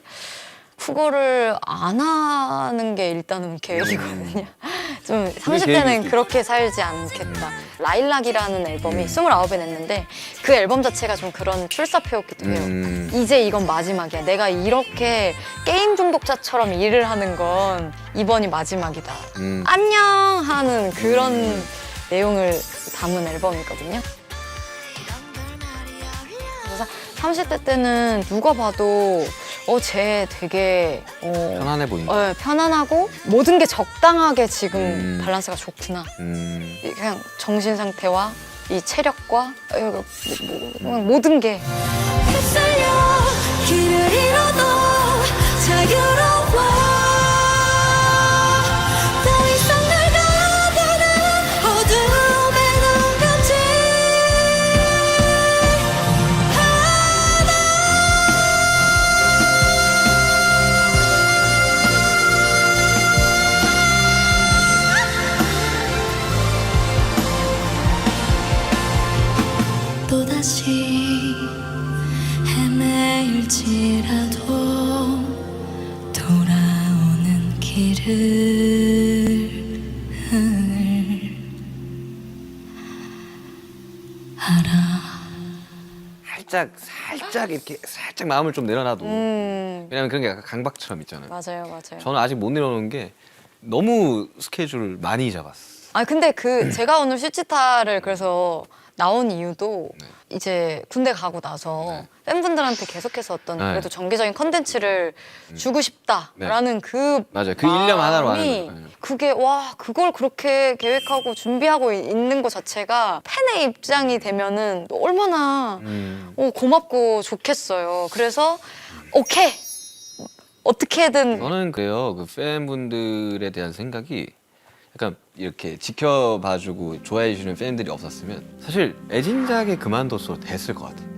그거를 안 하는 게 일단은 계획이거든요. 좀 30대는 계획이지. 그렇게 살지 않겠다. 라일락이라는 앨범이 29에 냈는데 그 앨범 자체가 좀 그런 출사표였기도 해요. 이제 이건 마지막이야. 내가 이렇게 게임 중독자처럼 일을 하는 건 이번이 마지막이다. 안녕 하는 그런 내용을 담은 앨범이거든요. 그래서 30대 때는 누가 봐도 쟤 되게 편안해 보인다. 편안하고 모든 게 적당하게 지금 밸런스가 좋구나. 그냥 정신 상태와 이 체력과 모든 게 휩쓸려 길을 잃어도 자유로워 더 이상 날 가두는 어둠의 눈감지 또다시 헤매일지라도 돌아오는 길을 알아. 살짝 이렇게 살짝 마음을 좀 내려놔도. 왜냐면 그런 게 약간 강박처럼 있잖아요. 맞아요. 저는 아직 못 내려놓는 게 너무 스케줄을 많이 잡았어. 근데 제가 오늘 슈치타를 그래서 나온 이유도 이제 군대 가고 나서 팬분들한테 계속해서 어떤 그래도 정기적인 컨텐츠를 주고 싶다라는 그 맞아요. 그 일념 하나로 하는 마음이 거예요. 그게 그걸 그렇게 계획하고 준비하고 있는 것 자체가 팬의 입장이 되면은 얼마나 고맙고 좋겠어요. 그래서 오케이 어떻게든 저는 그래요. 그 팬분들에 대한 생각이 약간 이렇게 지켜봐주고 좋아해주는 팬들이 없었으면 사실 애진작에 그만뒀어도 됐을 것 같아요.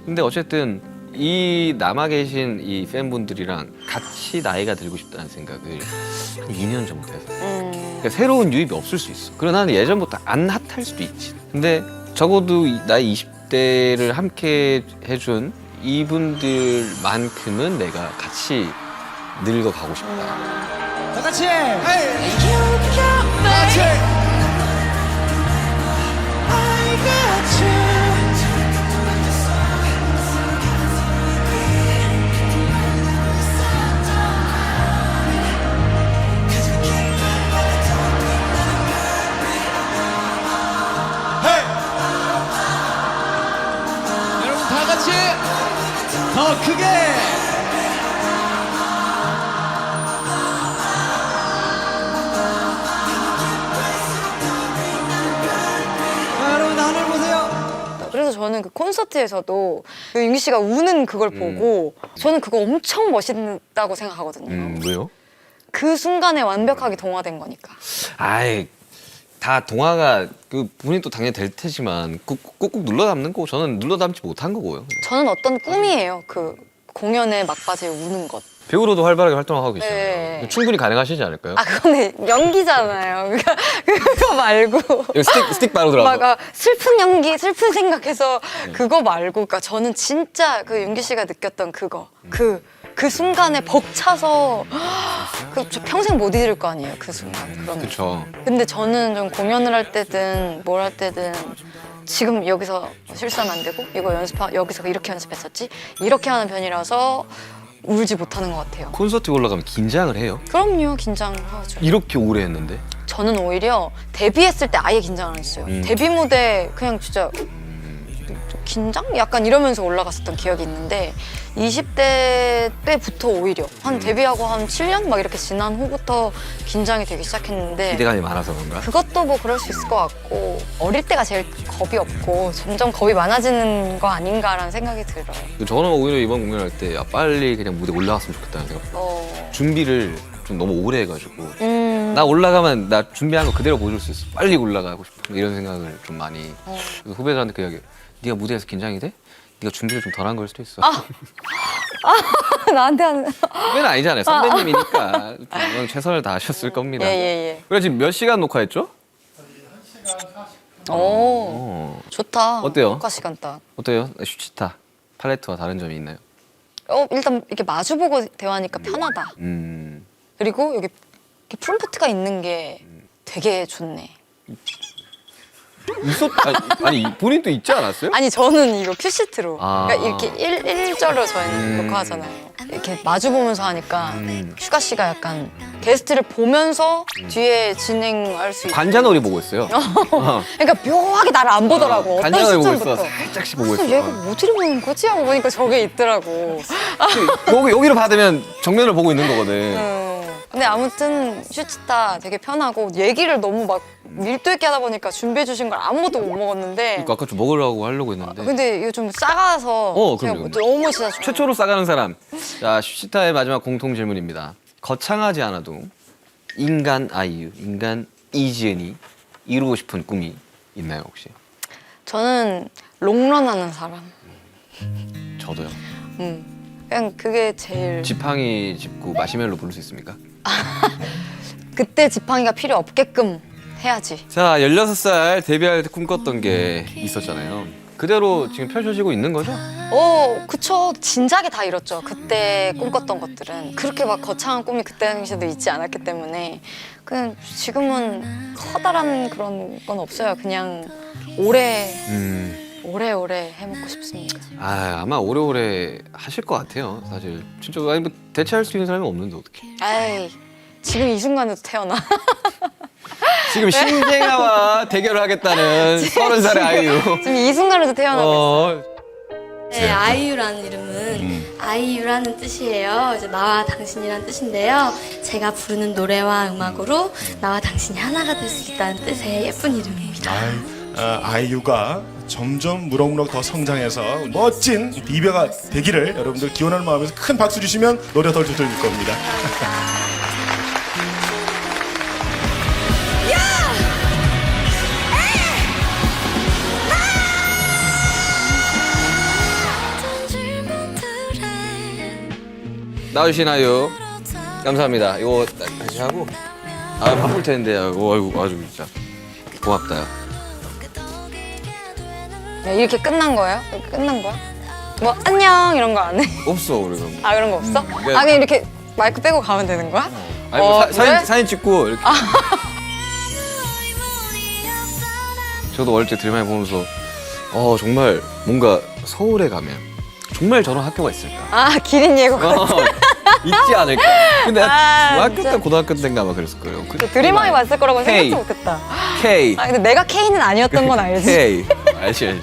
근데 어쨌든 이 남아 계신 이 팬분들이랑 같이 나이가 들고 싶다는 생각을 한 2년 전부터 해서 그러니까 새로운 유입이 없을 수 있어. 그러나 나는 예전부터 안 핫할 수도 있지. 근데 적어도 나이 20대를 함께 해준 이분들만큼은 내가 같이 늙어가고 싶다. 다 같이 같이 I got you 여러분 다 같이 더 크게 여러분 하늘 보세요. 그래서 저는 그 콘서트에서도 그 윤기 씨가 우는 그걸 보고 저는 그거 엄청 멋있다고 생각하거든요. 왜요? 그 순간에 완벽하게 동화된 거니까. 아이 다 동화가 그 본인 또 당연히 될 테지만 꾹꾹 눌러 담는 거 저는 눌러 담지 못한 거고요. 저는 어떤 꿈이에요. 그 공연의 막바지에 우는 것. 배우로도 활발하게 활동하고 계시잖아요. 네. 충분히 가능하시지 않을까요? 아 그거는 연기잖아요. 그거 말고 이거 스틱 바로 들어가서. 막 슬픈 연기, 슬픈 생각해서 그거 말고, 그러니까 저는 진짜 그 윤기 씨가 느꼈던 그거, 그 순간에 벅차서 저 평생 못 잊을 거 아니에요, 그 순간. 그런. 그쵸. 근데 저는 좀 공연을 할 때든 뭘 할 때든 지금 여기서 실수하면 안 되고 이거 여기서 이렇게 연습했었지 이렇게 하는 편이라서 울지 못하는 것 같아요. 콘서트 올라가면 긴장을 해요. 그럼요, 긴장하죠. 이렇게 오래 했는데. 저는 오히려 데뷔했을 때 아예 긴장을 안 했어요. 데뷔 무대 그냥 진짜 긴장? 약간 이러면서 올라갔었던 기억이 있는데 20대 때부터 오히려 한 데뷔하고 한 7년 막 이렇게 지난 후부터 긴장이 되기 시작했는데 기대감이 많아서 그런가? 그것도 뭐 그럴 수 있을 것 같고 어릴 때가 제일 겁이 없고 점점 겁이 많아지는 거 아닌가라는 생각이 들어요. 저는 오히려 이번 공연할 때 빨리 그냥 무대 올라갔으면 좋겠다는 생각. 준비를 좀 너무 오래 해가지고 나 올라가면 나 준비한 거 그대로 보여줄 수 있어. 빨리 올라가고 싶어. 이런 생각을 좀 많이 그래서 후배들한테 그 이야기. 네가 무대에서 긴장이 돼? 네가 준비를 좀 덜한 걸 수도 있어. 나한테 하는. 후배는 아니잖아요. 선배님이니까 좀 최선을 다하셨을 겁니다. 예. 그래 지금 몇 시간 녹화했죠? 오, 좋다. 어때요? 녹화 시간 딱. 어때요? 슈치타 팔레트와 다른 점이 있나요? 일단 이렇게 마주보고 대화하니까 편하다. 그리고 여기 이렇게 프롬프트가 있는 게 되게 좋네. 아니 본인도 있지 않았어요? 아니 저는 이거 큐시트로 아. 그러니까 이렇게 일절로 저희는 녹화하잖아요. 이렇게 마주 보면서 하니까 슈가 씨가 약간 게스트를 보면서 뒤에 진행할 수 있고 관자놀이 보고 있어요. 그러니까 묘하게 나를 안 보더라고. 어떤 관자놀이 보고 있어. 시점부터. 살짝씩 보고 그래서 있어. 얘가 어디를 보는 거지? 하고 보니까 저게 있더라고. 여기로 받으면 정면을 보고 있는 거거든. 근데 아무튼 슈치타 되게 편하고 얘기를 너무 막 밀도 있게 하다 보니까 준비해 주신 걸 아무도 못 먹었는데 그러니까 아까 좀 먹으려고 하려고 했는데 근데 이거 좀 싸가서 제가 그럼요. 너무 진짜 좋아요. 최초로 싸가는 사람. 자, 슈치타의 마지막 공통 질문입니다. 거창하지 않아도 인간 아이유, 인간 이지은이 이루고 싶은 꿈이 있나요 혹시? 저는 롱런하는 사람. 저도요. 그냥 그게 제일 지팡이 짚고 마시멜로 부를 수 있습니까? 그때 지팡이가 필요 없게끔 해야지. 자, 16살 데뷔할 때 꿈꿨던 게 있었잖아요. 그대로 지금 펼쳐지고 있는 거죠? 그쵸. 진작에 다 이뤘죠. 그때 꿈꿨던 것들은 그렇게 막 거창한 꿈이 그때 당시에도 있지 않았기 때문에 그냥 지금은 커다란 그런 건 없어요. 그냥 오래오래 해먹고 싶습니다. 아마 오래오래 하실 것 같아요. 사실 진짜 아니 뭐 대체할 수 있는 사람이 없는데 어떡해. 에이, 지금 이 순간에도 태어나. 지금 신재가와 대결을 하겠다는 30살의 아이유. 지금 이 순간에도 태어나고 있어요. 네, 아이유라는 이름은 아이유라는 뜻이에요. 이제 나와 당신이라는 뜻인데요. 제가 부르는 노래와 음악으로 나와 당신이 하나가 될 수 있다는 뜻의 예쁜 이름입니다. 아이유가 점점 무럭무럭 더 성장해서 멋진 디바가 되기를 여러분들 기원하는 마음에서 큰 박수 주시면 노래 더 들릴 겁니다. 나와주신 아이유 감사합니다. 이거 다시 하고 바쁠 텐데 아이고 아주 진짜 고맙다. 야, 이렇게 끝난 거예요? 이렇게 끝난 거야? 뭐 안녕 이런 거 안 해? 없어 우리가 뭐. 그런 거 없어? 그러니까- 그냥 이렇게 마이크 빼고 가면 되는 거야? 아니 뭐 그래? 사진 찍고 이렇게. 저도 어릴 때 드라마 보면서 정말 뭔가 서울에 가면 정말 저런 학교가 있을까? 기린 예고. 있지 않을까? 근데 중학교 진짜. 때 고등학교 때인가 아마 그랬을 거예요. 드림하게 봤을 거라고 K. 생각도 못했다. K 근데 내가 K는 아니었던 건 알지? K 알지.